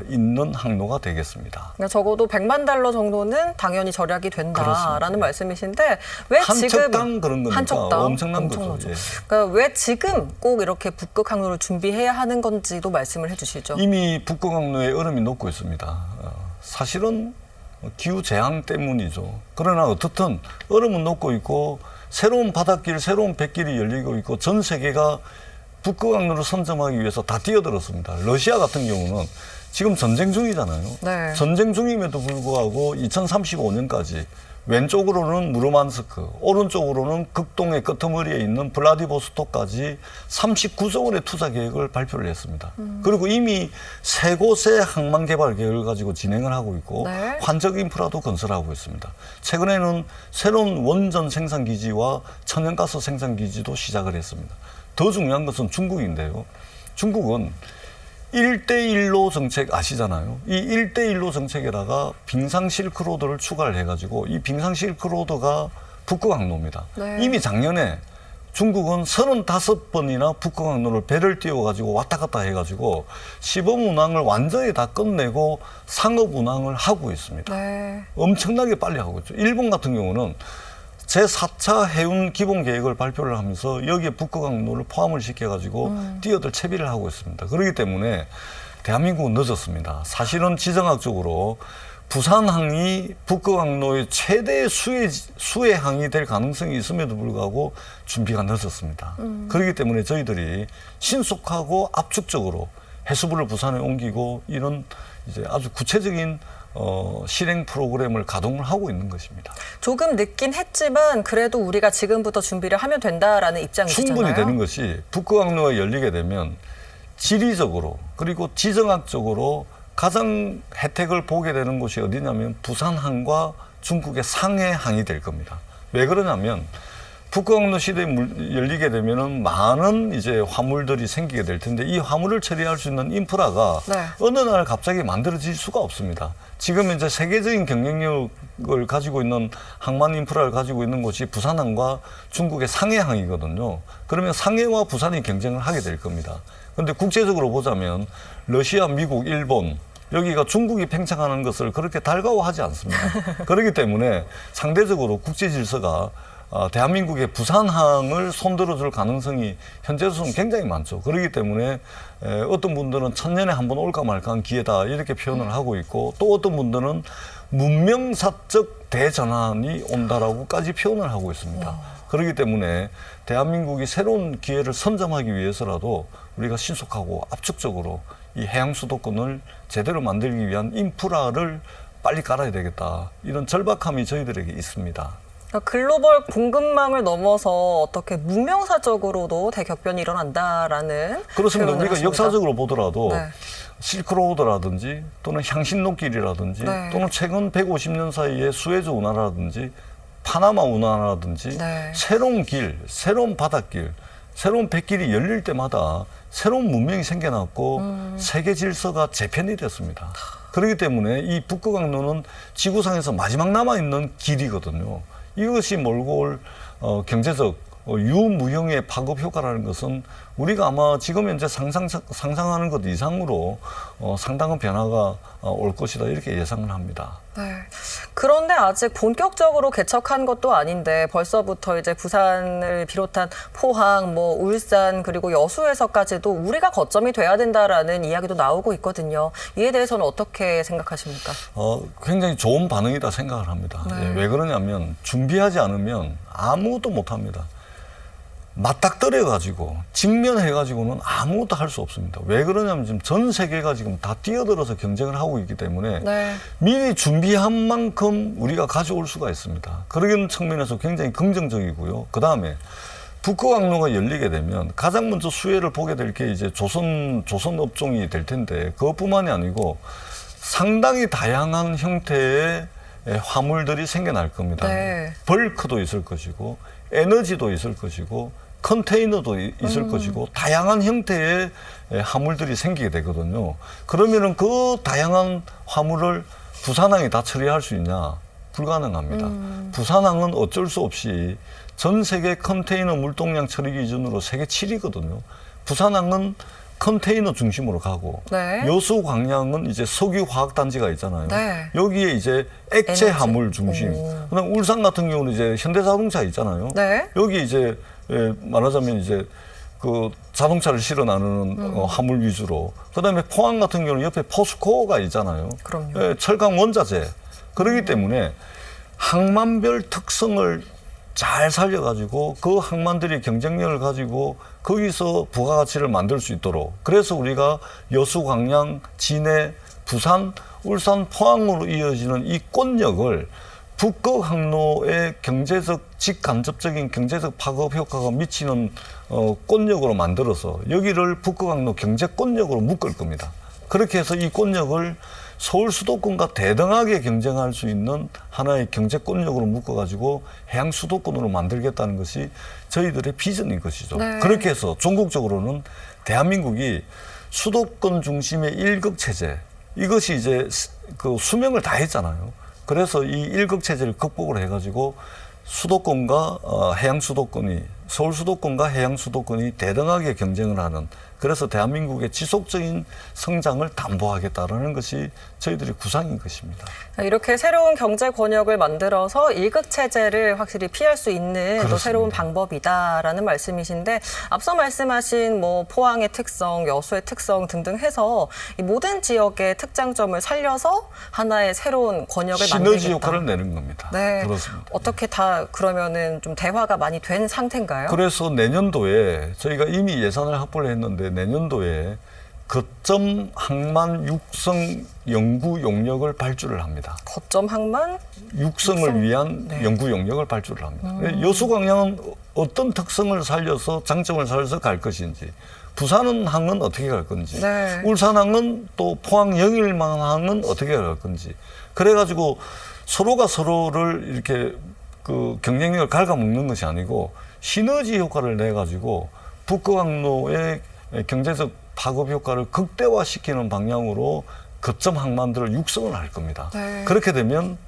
있는 항로가 되겠습니다. 그러니까 적어도 100만 달러 정도는 당연히 절약이 된다라는 그렇습니다. 말씀이신데, 왜 한 지금 척당 그런 거니까 한 척당? 엄청난 거죠. 엄청나죠. 예. 그러니까 왜 지금 꼭 이렇게 북극항로를 준비해야 하는 건지도 말씀을 해주시죠. 이미 북극항로에 얼음이 녹고 있습니다. 사실은 기후 재앙 때문이죠. 그러나 어떻든 얼음은 녹고 있고 새로운 바닷길, 새로운 뱃길이 열리고 있고 전 세계가 북극항로를 선점하기 위해서 다 뛰어들었습니다. 러시아 같은 경우는 지금 전쟁 중이잖아요. 네. 전쟁 중임에도 불구하고 2035년까지 왼쪽으로는 무르만스크, 오른쪽으로는 극동의 끄트머리에 있는 블라디보스토크까지 39조 원의 투자 계획을 발표를 했습니다. 그리고 이미 세 곳의 항만 개발 계획을 가지고 진행을 하고 있고, 네. 환적 인프라도 건설하고 있습니다. 최근에는 새로운 원전 생산 기지와 천연가스 생산 기지도 시작을 했습니다. 더 중요한 것은 중국인데요. 중국은 1대1로 정책 아시잖아요. 이 1대1로 정책에다가 빙상 실크로드를 추가를 해가지고 이 빙상 실크로드가 북극항로입니다. 네. 이미 작년에 중국은 35번이나 북극항로를 배를 띄워가지고 왔다 갔다 해가지고 시범 운항을 완전히 다 끝내고 상업 운항을 하고 있습니다. 네. 엄청나게 빨리 하고 있죠. 일본 같은 경우는 제4차 해운 기본 계획을 발표를 하면서 여기에 북극항로를 포함을 시켜가지고 뛰어들 채비를 하고 있습니다. 그렇기 때문에 대한민국은 늦었습니다. 사실은 지정학적으로 부산항이 북극항로의 최대 수해항이 될 가능성이 있음에도 불구하고 준비가 늦었습니다. 그렇기 때문에 저희들이 신속하고 압축적으로 해수부를 부산에 옮기고 이런 이제 아주 구체적인 실행 프로그램을 가동을 하고 있는 것입니다. 조금 늦긴 했지만 그래도 우리가 지금부터 준비를 하면 된다라는 입장이시잖아요. 충분히 되는 것이 북극항로가 열리게 되면 지리적으로 그리고 지정학적으로 가장 혜택을 보게 되는 곳이 어디냐면 부산항과 중국의 상해항이 될 겁니다. 왜 그러냐면 북극항로 시대에 열리게 되면은 많은 이제 화물들이 생기게 될 텐데 이 화물을 처리할 수 있는 인프라가 네. 어느 날 갑자기 만들어질 수가 없습니다. 지금 이제 세계적인 경쟁력을 가지고 있는 항만 인프라를 가지고 있는 곳이 부산항과 중국의 상해항이거든요. 그러면 상해와 부산이 경쟁을 하게 될 겁니다. 그런데 국제적으로 보자면 러시아, 미국, 일본 여기가 중국이 팽창하는 것을 그렇게 달가워하지 않습니다. 그렇기 때문에 상대적으로 국제 질서가 대한민국의 부산항을 손들어줄 가능성이 현재로서는 굉장히 많죠. 그렇기 때문에 어떤 분들은 천년에 한 번 올까 말까한 기회다 이렇게 표현을 하고 있고 또 어떤 분들은 문명사적 대전환이 온다라고까지 표현을 하고 있습니다. 그렇기 때문에 대한민국이 새로운 기회를 선점하기 위해서라도 우리가 신속하고 압축적으로 이 해양 수도권을 제대로 만들기 위한 인프라를 빨리 깔아야 되겠다. 이런 절박함이 저희들에게 있습니다. 글로벌 공급망을 넘어서 어떻게 문명사적으로도 대격변이 일어난다라는 그렇습니다. 표현을 우리가 하십니다. 역사적으로 보더라도 네. 실크로드라든지 또는 향신로길이라든지 네. 또는 최근 150년 사이에 수에즈 운하라든지 파나마 운하라든지 네. 새로운 길, 새로운 바닷길, 새로운 뱃길이 열릴 때마다 새로운 문명이 생겨났고 세계 질서가 재편이 됐습니다. 그렇기 때문에 이 북극항로는 지구상에서 마지막 남아있는 길이거든요. 이것이 몰고 올 경제적 유무형의 파급 효과라는 것은 우리가 아마 지금 현재 상상하는 것 이상으로 상당한 변화가 올 것이다 이렇게 예상을 합니다. 네. 그런데 아직 본격적으로 개척한 것도 아닌데 벌써부터 이제 부산을 비롯한 포항, 뭐 울산 그리고 여수에서까지도 우리가 거점이 돼야 된다라는 이야기도 나오고 있거든요. 이에 대해서는 어떻게 생각하십니까? 굉장히 좋은 반응이다 생각을 합니다. 네. 예, 왜 그러냐면 준비하지 않으면 아무것도 못합니다. 맞닥뜨려가지고 직면해가지고는 아무것도 할 수 없습니다. 왜 그러냐면 지금 전 세계가 지금 다 뛰어들어서 경쟁을 하고 있기 때문에 네. 미리 준비한 만큼 우리가 가져올 수가 있습니다. 그런 측면에서 굉장히 긍정적이고요. 그 다음에 북극항로가 열리게 되면 가장 먼저 수혜를 보게 될 게 이제 조선 업종이 될 텐데 그것뿐만이 아니고 상당히 다양한 형태의 화물들이 생겨날 겁니다. 네. 벌크도 있을 것이고 에너지도 있을 것이고 컨테이너도 있을 것이고 다양한 형태의 화물들이 생기게 되거든요. 그러면은 그 다양한 화물을 부산항이 다 처리할 수 있냐? 불가능합니다. 부산항은 어쩔 수 없이 전 세계 컨테이너 물동량 처리 기준으로 세계 7위거든요. 부산항은 컨테이너 중심으로 가고 네. 여수 광양은 이제 석유 화학 단지가 있잖아요. 네. 여기에 이제 액체 에너지. 화물 중심. 오. 그다음 울산 같은 경우는 이제 현대자동차 있잖아요. 네. 여기 이제 말하자면 이제 그 자동차를 실어 나누는 화물 위주로. 그다음에 포항 같은 경우는 옆에 포스코가 있잖아요. 그럼요. 철강 원자재. 그렇기 때문에 항만별 특성을 잘 살려가지고 그 항만들이 경쟁력을 가지고 거기서 부가가치를 만들 수 있도록 그래서 우리가 여수, 광양, 진해, 부산, 울산, 포항으로 이어지는 이 꽃역을 북극항로의 경제적 직간접적인 경제적 파급 효과가 미치는 꽃역으로 만들어서 여기를 북극항로 경제꽃역으로 묶을 겁니다. 그렇게 해서 이 꽃역을 서울 수도권과 대등하게 경쟁할 수 있는 하나의 경제권력으로 묶어가지고 해양 수도권으로 만들겠다는 것이 저희들의 비전인 것이죠. 네. 그렇게 해서 전국적으로는 대한민국이 수도권 중심의 일극 체제 이것이 이제 그 수명을 다했잖아요. 그래서 이 일극 체제를 극복을 해가지고 수도권과 해양 수도권이 서울 수도권과 해양 수도권이 대등하게 경쟁을 하는, 그래서 대한민국의 지속적인 성장을 담보하겠다라는 것이 저희들의 구상인 것입니다. 이렇게 새로운 경제 권역을 만들어서 일극 체제를 확실히 피할 수 있는 또 그렇습니다. 새로운 방법이다라는 말씀이신데, 앞서 말씀하신 뭐 포항의 특성, 여수의 특성 등등 해서 이 모든 지역의 특장점을 살려서 하나의 새로운 권역을 시너지 만들겠다. 효과를 내는 겁니다. 네. 그렇습니다. 어떻게 다 그러면은 좀 대화가 많이 된 상태인가요? 그래서 내년도에 저희가 이미 예산을 확보를 했는데, 내년도에 거점 항만 육성 연구 용역을 발주를 합니다. 거점 항만 육성을 위한 네. 연구 용역을 발주를 합니다. 여수광양은 어떤 특성을 살려서 장점을 살려서 갈 것인지, 부산은 항은 어떻게 갈 건지, 네. 울산항은 또 포항 영일만항은 어떻게 갈 건지, 그래가지고 서로가 서로를 이렇게 그 경쟁력을 갉아먹는 것이 아니고 시너지 효과를 내 가지고 북극항로의 경제적 파급 효과를 극대화시키는 방향으로 거점 항만들을 육성을 할 겁니다. 네. 그렇게 되면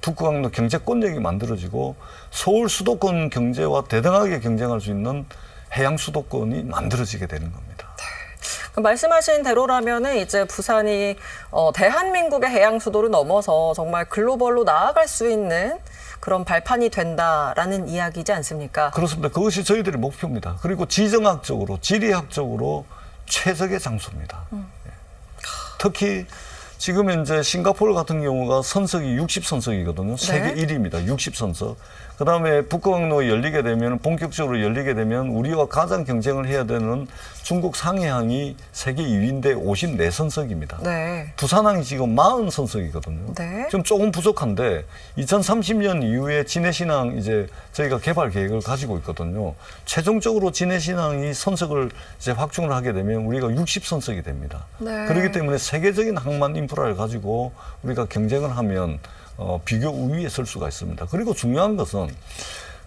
북극항로 경제권력이 만들어지고 서울 수도권 경제와 대등하게 경쟁할 수 있는 해양 수도권이 만들어지게 되는 겁니다. 말씀하신 대로라면은 이제 부산이 대한민국의 해양 수도를 넘어서 정말 글로벌로 나아갈 수 있는 그런 발판이 된다라는 이야기지 않습니까? 그렇습니다. 그것이 저희들의 목표입니다. 그리고 지정학적으로, 지리학적으로 최적의 장소입니다. 예. 특히 지금 현재 싱가포르 같은 경우가 선석이 60선석이거든요. 세계 1위입니다. 60선석. 그다음에 북극항로 열리게 되면, 본격적으로 열리게 되면 우리와 가장 경쟁을 해야 되는 중국 상해항이 세계 2위인데 54선석입니다. 네. 부산항이 지금 40선석이거든요. 네. 좀 조금 부족한데 2030년 이후에 진해신항 이제 저희가 개발 계획을 가지고 있거든요. 최종적으로 진해신항이 선석을 이제 확충을 하게 되면 우리가 60선석이 됩니다. 네. 그렇기 때문에 세계적인 항만 인프라를 가지고 우리가 경쟁을 하면 비교 우위에 설 수가 있습니다. 그리고 중요한 것은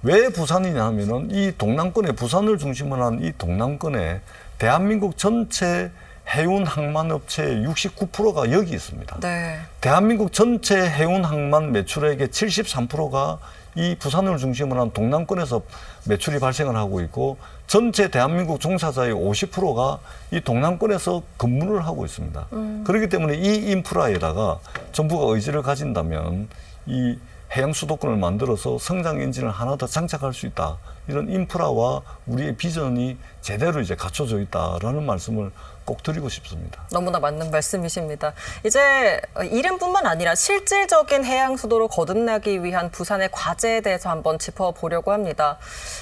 왜 부산이냐 하면은 이 동남권에, 부산을 중심으로 한 이 동남권에 대한민국 전체 해운 항만 업체의 69%가 여기 있습니다. 네. 대한민국 전체 해운 항만 매출액의 73%가 이 부산을 중심으로 한 동남권에서 매출이 발생을 하고 있고, 전체 대한민국 종사자의 50%가 이 동남권에서 근무를 하고 있습니다. 그렇기 때문에 이 인프라에다가 정부가 의지를 가진다면 이 해양 수도권을 만들어서 성장 엔진을 하나 더 장착할 수 있다. 이런 인프라와 우리의 비전이 제대로 이제 갖춰져 있다라는 말씀을 꼭 드리고 싶습니다. 너무나 맞는 말씀이십니다. 이제 이름뿐만 아니라 실질적인 해양 수도로 거듭나기 위한 부산의 과제에 대해서 한번 짚어보려고 합니다.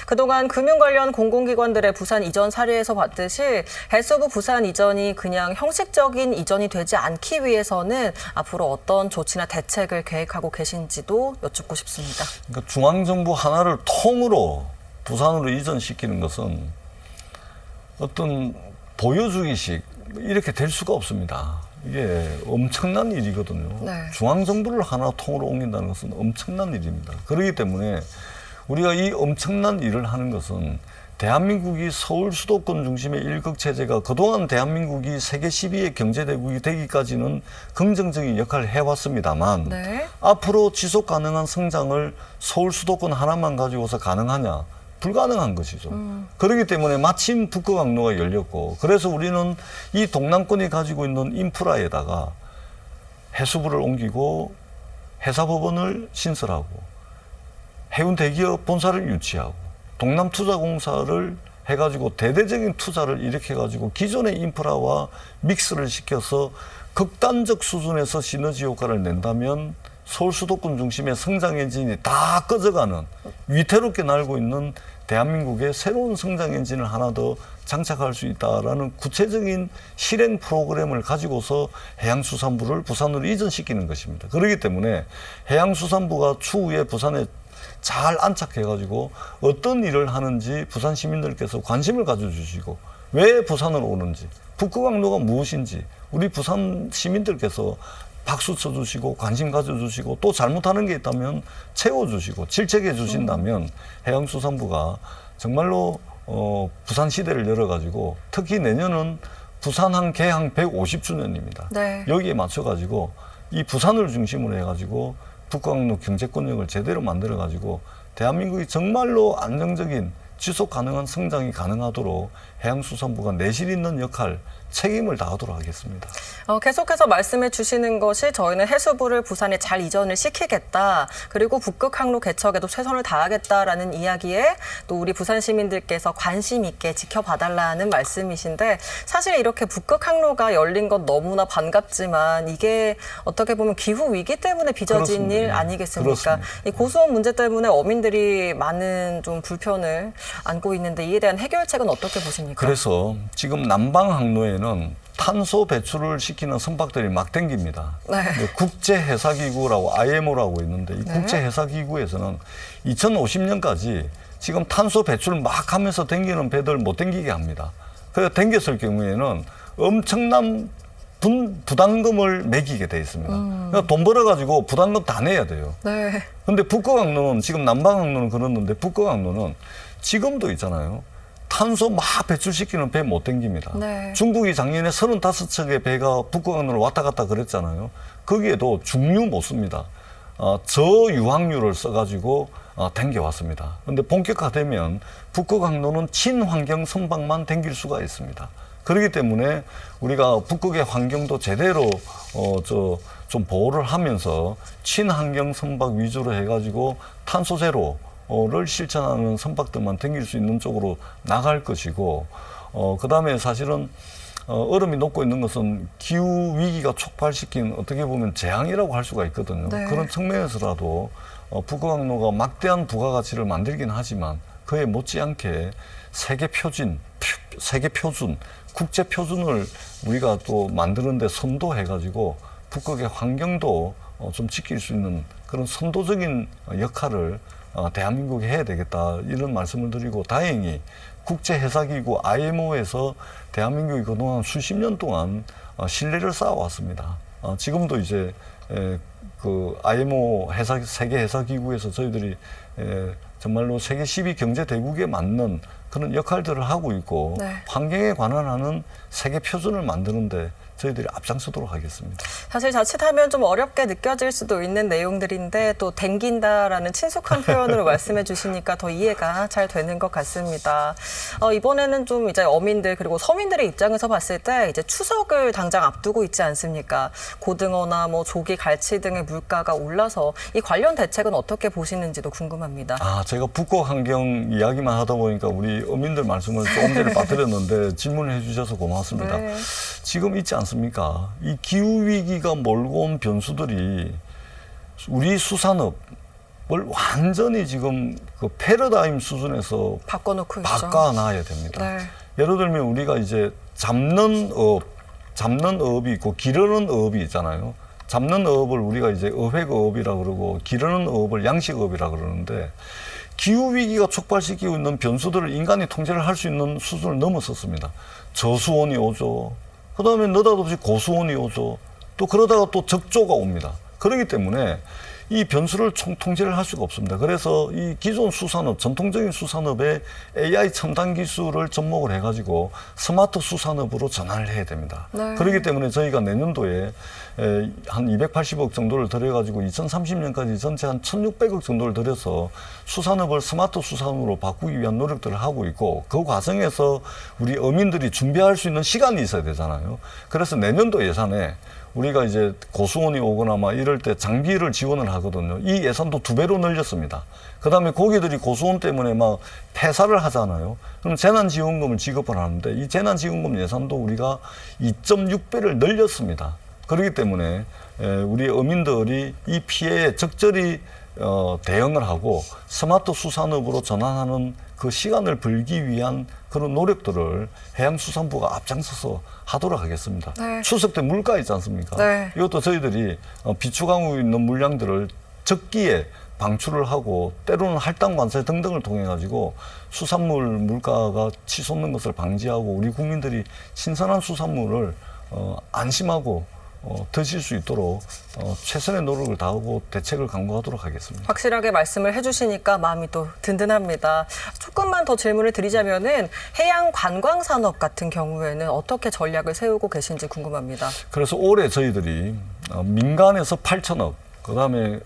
그동안 금융 관련 공공기관들의 부산 이전 사례에서 봤듯이 해수부 부산 이전이 그냥 형식적인 이전이 되지 않기 위해서는 앞으로 어떤 조치나 대책을 계획하고 계신지도 여쭙고 싶습니다. 그러니까 중앙정부 하나를 통으로 부산으로 이전시키는 것은 어떤 보여주기식 이렇게 될 수가 없습니다. 이게 엄청난 일이거든요. 네. 중앙정부를 하나 통으로 옮긴다는 것은 엄청난 일입니다. 그렇기 때문에 우리가 이 엄청난 일을 하는 것은 대한민국이 서울 수도권 중심의 일극체제가 그동안 대한민국이 세계 12의 경제대국이 되기까지는 긍정적인 역할을 해왔습니다만 네. 앞으로 지속 가능한 성장을 서울 수도권 하나만 가지고서 가능하냐? 불가능한 것이죠. 그렇기 때문에 마침 북극항로가 열렸고, 그래서 우리는 이 동남권이 가지고 있는 인프라에다가 해수부를 옮기고 해사법원을 신설하고 해운대기업 본사를 유치하고 동남투자공사를 해가지고 대대적인 투자를 일으켜가지고 기존의 인프라와 믹스를 시켜서 극단적 수준에서 시너지 효과를 낸다면 서울 수도권 중심의 성장 엔진이 다 꺼져가는, 위태롭게 날고 있는 대한민국의 새로운 성장 엔진을 하나 더 장착할 수 있다라는 구체적인 실행 프로그램을 가지고서 해양수산부를 부산으로 이전시키는 것입니다. 그렇기 때문에 해양수산부가 추후에 부산에 잘 안착해가지고 어떤 일을 하는지 부산 시민들께서 관심을 가져주시고, 왜 부산으로 오는지, 북극항로가 무엇인지 우리 부산 시민들께서 박수 쳐주시고 관심 가져주시고, 또 잘못하는 게 있다면 채워주시고 질책해 주신다면 해양수산부가 정말로 부산 시대를 열어가지고, 특히 내년은 부산항 개항 150주년입니다. 네. 여기에 맞춰가지고 이 부산을 중심으로 해가지고 북극항로 경제권력을 제대로 만들어가지고 대한민국이 정말로 안정적인 지속 가능한 성장이 가능하도록 해양수산부가 내실 있는 역할, 책임을 다하도록 하겠습니다. 계속해서 말씀해 주시는 것이 저희는 해수부를 부산에 잘 이전을 시키겠다. 그리고 북극 항로 개척에도 최선을 다하겠다라는 이야기에 또 우리 부산 시민들께서 관심 있게 지켜봐달라는 말씀이신데 사실 이렇게 북극 항로가 열린 건 너무나 반갑지만 이게 어떻게 보면 기후 위기 때문에 빚어진 그렇습니다. 일 아니겠습니까? 그렇습니다. 이 고수원 문제 때문에 어민들이 많은 좀 불편을 안고 있는데 이에 대한 해결책은 어떻게 보십니까? 그래서 지금 남방 항로에는 탄소 배출을 시키는 선박들이 막 댕깁니다. 네. 국제해사기구라고 IMO라고 있는데 이 네. 국제해사기구에서는 2050년까지 지금 탄소 배출을 막 하면서 댕기는 배들 못 댕기게 합니다. 그래서 댕겼을 경우에는 엄청난 부담금을 매기게 돼 있습니다. 그러니까 돈 벌어가지고 부담금 다 내야 돼요. 네. 근데 북극항로는 지금 남방항로는 그렇는데 북극항로는 지금도 있잖아요. 탄소 막 배출시키는 배 못 댕깁니다. 네. 중국이 작년에 35척의 배가 북극항로를 왔다 갔다 그랬잖아요. 거기에도 중유 못 씁니다. 저유황유를 써가지고 댕겨왔습니다. 그런데 본격화되면 북극항로는 친환경 선박만 댕길 수가 있습니다. 그렇기 때문에 우리가 북극의 환경도 제대로 좀 보호를 하면서 친환경 선박 위주로 해가지고 탄소 제로를 실천하는 선박들만 댕길 수 있는 쪽으로 나갈 것이고, 그다음에 사실은 얼음이 녹고 있는 것은 기후 위기가 촉발시킨 어떻게 보면 재앙이라고 할 수가 있거든요. 네. 그런 측면에서라도 북극항로가 막대한 부가가치를 만들긴 하지만 그에 못지않게 세계 표준, 국제 표준을 우리가 또 만드는데 선도해가지고 북극의 환경도 좀 지킬 수 있는 그런 선도적인 역할을 대한민국이 해야 되겠다 이런 말씀을 드리고, 다행히 국제해사기구 IMO에서 대한민국이 그동안 수십 년 동안 신뢰를 쌓아왔습니다. 지금도 이제 그 IMO 세계 해사기구에서 저희들이 정말로 세계 10위 경제 대국에 맞는 그런 역할들을 하고 있고, 네. 환경에 관한하는 세계 표준을 만드는데 저희들이 앞장서도록 하겠습니다. 사실 자칫하면 좀 어렵게 느껴질 수도 있는 내용들인데 또 댕긴다라는 친숙한 표현으로 말씀해 주시니까 더 이해가 잘 되는 것 같습니다. 이번에는 좀 이제 어민들 그리고 서민들의 입장에서 봤을 때 이제 추석을 당장 앞두고 있지 않습니까? 고등어나 뭐 조기, 갈치 등의 물가가 올라서 이 관련 대책은 어떻게 보시는지도 궁금합니다. 제가 북극 환경 이야기만 하다 보니까 우리 어민들 말씀을 조금 전에 빠뜨렸는데 질문을 해주셔서 고맙습니다. 네. 지금 있지 않습니까? 이 기후위기가 몰고 온 변수들이 우리 수산업을 완전히 지금 그 패러다임 수준에서 바꿔놓고 있죠. 바꿔놔야 됩니다. 네. 예를 들면 우리가 이제 잡는 어업이 있고 기르는 어업이 있잖아요. 잡는 어업을 우리가 이제 어획어업이라고 그러고 기르는 어업을 양식어업이라고 그러는데, 기후위기가 촉발시키고 있는 변수들을 인간이 통제를 할 수 있는 수준을 넘어섰습니다. 저수온이 오죠. 그 다음에 느닷없이 고수온이 오죠. 또 그러다가 또 적조가 옵니다. 그렇기 때문에 이 변수를 통제를 할 수가 없습니다. 그래서 이 기존 수산업, 전통적인 수산업에 AI 첨단 기술을 접목을 해가지고 스마트 수산업으로 전환을 해야 됩니다. 네. 그렇기 때문에 저희가 내년도에 한 280억 정도를 들여가지고 2030년까지 전체 한 1,600억 정도를 들여서 수산업을 스마트 수산업으로 바꾸기 위한 노력들을 하고 있고, 그 과정에서 우리 어민들이 준비할 수 있는 시간이 있어야 되잖아요. 그래서 내년도 예산에 우리가 이제 고수온이 오거나 막 이럴 때 장비를 지원을 하거든요. 이 예산도 2배로 늘렸습니다. 그 다음에 고기들이 고수온 때문에 막 폐사를 하잖아요. 그럼 재난지원금을 지급을 하는데 이 재난지원금 예산도 우리가 2.6배를 늘렸습니다. 그렇기 때문에 우리 어민들이 이 피해에 적절히 대응을 하고 스마트 수산업으로 전환하는 그 시간을 벌기 위한 그런 노력들을 해양수산부가 앞장서서 하도록 하겠습니다. 네. 추석 때 물가 있지 않습니까? 네. 이것도 저희들이 비축하고 있는 물량들을 적기에 방출을 하고 때로는 할당 관세 등등을 통해 가지고 수산물 물가가 치솟는 것을 방지하고 우리 국민들이 신선한 수산물을 안심하고 드실 수 있도록 최선의 노력을 다하고 대책을 강구하도록 하겠습니다. 확실하게 말씀을 해주시니까 마음이 또 든든합니다. 조금만 더 질문을 드리자면은 해양 관광 산업 같은 경우에는 어떻게 전략을 세우고 계신지 궁금합니다. 그래서 올해 저희들이 민간에서 8천억, 그다음에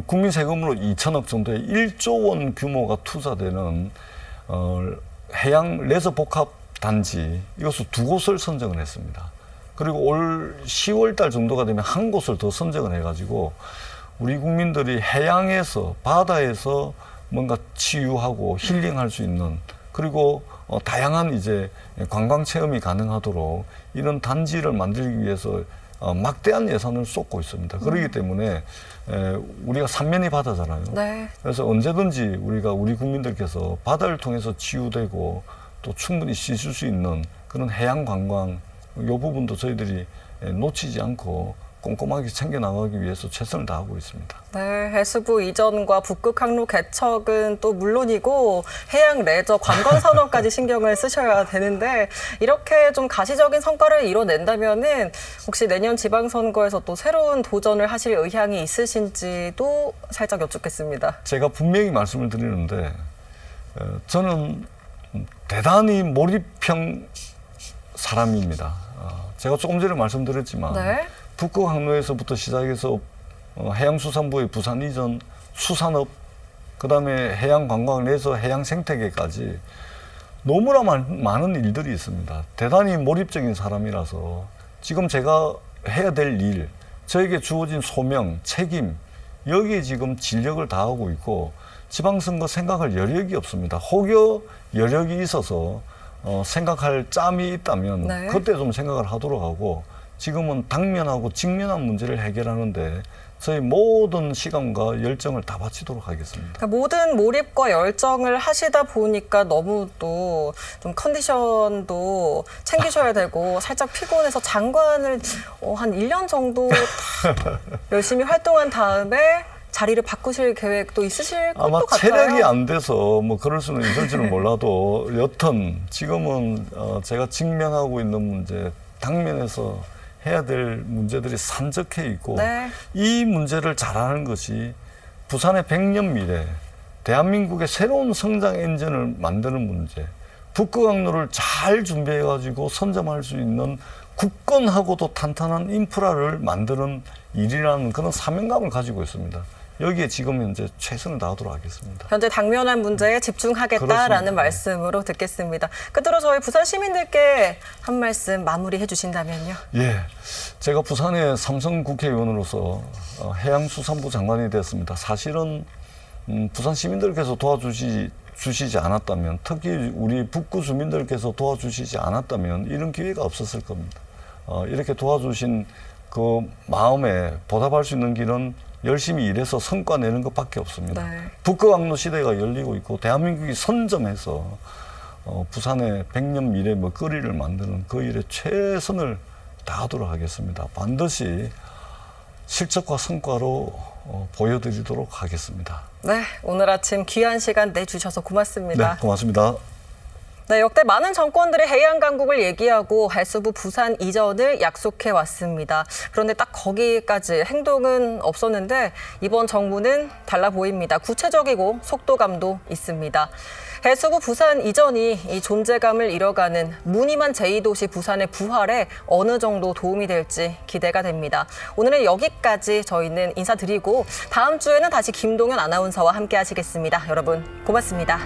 국민 세금으로 2천억 정도의 1조 원 규모가 투자되는 해양 레저 복합 단지 이것을 2곳을 선정을 했습니다. 그리고 올 10월 달 정도가 되면 한 곳을 더 선정을 해가지고 우리 국민들이 해양에서 바다에서 뭔가 치유하고 힐링할 수 있는 그리고 다양한 이제 관광 체험이 가능하도록 이런 단지를 만들기 위해서 막대한 예산을 쏟고 있습니다. 그렇기 때문에 우리가 삼면이 바다잖아요. 네. 그래서 언제든지 우리 국민들께서 바다를 통해서 치유되고 또 충분히 씻을 수 있는 그런 해양 관광 이 부분도 저희들이 놓치지 않고 꼼꼼하게 챙겨나가기 위해서 최선을 다하고 있습니다. 네, 해수부 이전과 북극 항로 개척은 또 물론이고 해양 레저 관광 산업까지 신경을 쓰셔야 되는데 이렇게 좀 가시적인 성과를 이뤄낸다면은 혹시 내년 지방선거에서 또 새로운 도전을 하실 의향이 있으신지도 살짝 여쭙겠습니다. 제가 분명히 말씀을 드리는데 저는 대단히 몰입형 사람입니다. 제가 조금 전에 말씀드렸지만 네. 북극 항로에서부터 시작해서 해양수산부의 부산 이전 수산업, 그다음에 해양관광을 해서 해양 생태계까지 너무나 많은 일들이 있습니다. 대단히 몰입적인 사람이라서 지금 제가 해야 될 일, 저에게 주어진 소명, 책임 여기에 지금 진력을 다하고 있고 지방선거 생각할 여력이 없습니다. 혹여 여력이 있어서 생각할 짬이 있다면 네. 그때 좀 생각을 하도록 하고 지금은 당면하고 직면한 문제를 해결하는데 저희 모든 시간과 열정을 다 바치도록 하겠습니다. 그러니까 모든 몰입과 열정을 하시다 보니까 너무 또 좀 컨디션도 챙기셔야 되고 살짝 피곤해서 장관을 한 1년 정도 열심히 활동한 다음에 자리를 바꾸실 계획도 있으실 것도 아마 같아요. 체력이 안 돼서 뭐 그럴 수는 있을지는 몰라도 여튼 지금은 제가 직면하고 있는 문제, 당면에서 해야 될 문제들이 산적해 있고 네. 이 문제를 잘하는 것이 부산의 100년 미래, 대한민국의 새로운 성장 엔진을 만드는 문제, 북극항로를 잘 준비해가지고 선점할 수 있는 굳건하고도 탄탄한 인프라를 만드는 일이라는 그런 사명감을 가지고 있습니다. 여기에 지금 현재 최선을 다하도록 하겠습니다. 현재 당면한 문제에 집중하겠다라는 그렇습니다. 말씀으로 듣겠습니다. 끝으로 저희 부산 시민들께 한 말씀 마무리해 주신다면요. 예, 제가 부산의 삼성 국회의원으로서 해양수산부 장관이 됐습니다. 사실은 부산 시민들께서 도와주시지 않았다면, 특히 우리 북구 주민들께서 도와주시지 않았다면 이런 기회가 없었을 겁니다. 이렇게 도와주신 그 마음에 보답할 수 있는 길은 열심히 일해서 성과 내는 것밖에 없습니다. 네. 북극항로 시대가 열리고 있고 대한민국이 선점해서 부산의 100년 미래 먹거리를 만드는 그 일에 최선을 다하도록 하겠습니다. 반드시 실적과 성과로 보여드리도록 하겠습니다. 네, 오늘 아침 귀한 시간 내주셔서 고맙습니다. 네, 고맙습니다. 네, 역대 많은 정권들이 해양 강국을 얘기하고 해수부 부산 이전을 약속해 왔습니다. 그런데 딱 거기까지 행동은 없었는데 이번 정부는 달라 보입니다. 구체적이고 속도감도 있습니다. 해수부 부산 이전이 이 존재감을 잃어가는 무늬만 제2도시 부산의 부활에 어느 정도 도움이 될지 기대가 됩니다. 오늘은 여기까지 저희는 인사드리고 다음 주에는 다시 김동현 아나운서와 함께 하시겠습니다. 여러분 고맙습니다.